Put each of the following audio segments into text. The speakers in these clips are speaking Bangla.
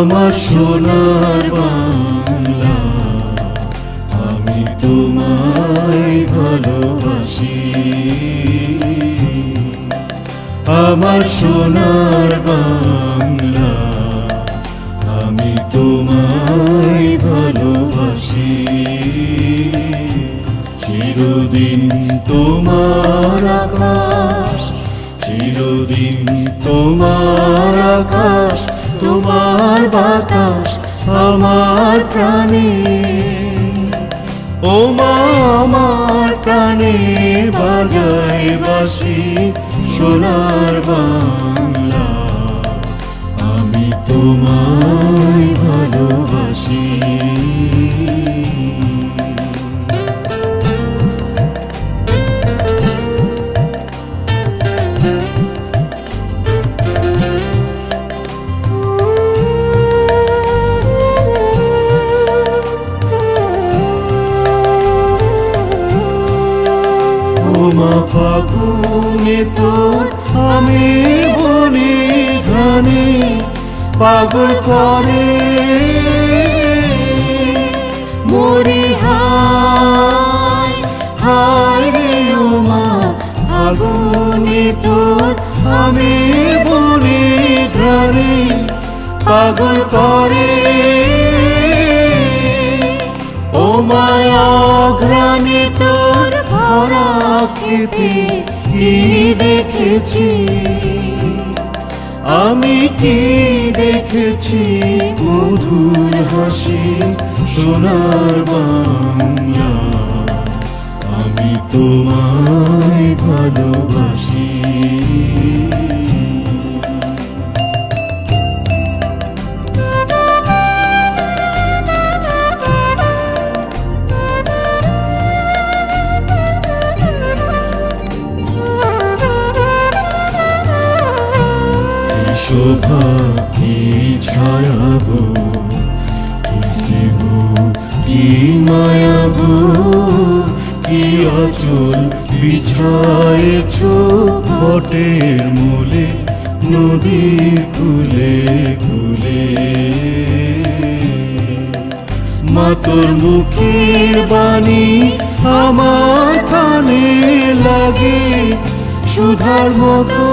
আমার সোনার বাংলা, আমি তোমায় ভালোবাসি। আমার সোনার বাংলা, আমি তোমায় ভালোবাসি। চিরদিন তোমার আকাশ, চিরদিন তোমার আকাশ, তোমার বাতাস আমার প্রাণে। ও মা আমার প্রাণে বাজায় বাঁশি সোনার বাংলা, আমি তোমায় ভালোবাসি। মা ফাগুনে তোর আমি বনে ঘানে পাগল করে মরি। হায় হায় রে ও মা ফাগুনে তোর আমি বনে ঘানে পাগল করে। ও মায়া ঘ্রাণে তোর ভরা খেতে কি দেখেছি আমি, কি দেখেছি মধুর হাসি সোনার বাংলা, আমি তোমায় ভালোবাসি। শোভা কি ছায়া গো, কি স্নেহ কি মায়া গো, কি আঁচল বিছায়েছ বটের মূলে নদীর কূলে কূলে। মা তোর মুখের বাণী আমার কানে লাগে সুধার মতো।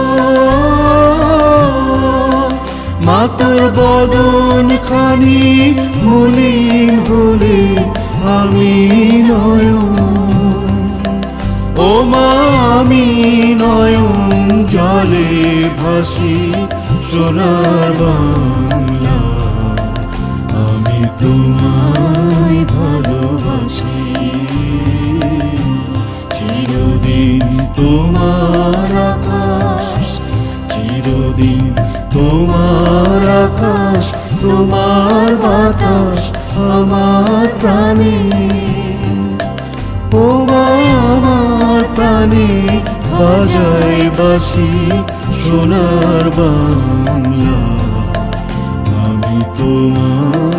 মা তোর বদন খানি মলিন হলে আমি নয়ন, ও মা আমি নয়ন জলে ভাসি সোনার বাংলা, আমি তোমায় ভালোবাসি। চিরদিন তোমার আকাশ, চিরদিন তোমার আকাশ, তোমার বাতাস আমার প্রাণে। ও আমার প্রাণে বাজায় বাঁশি সোনার বাংলা, আমি তোমার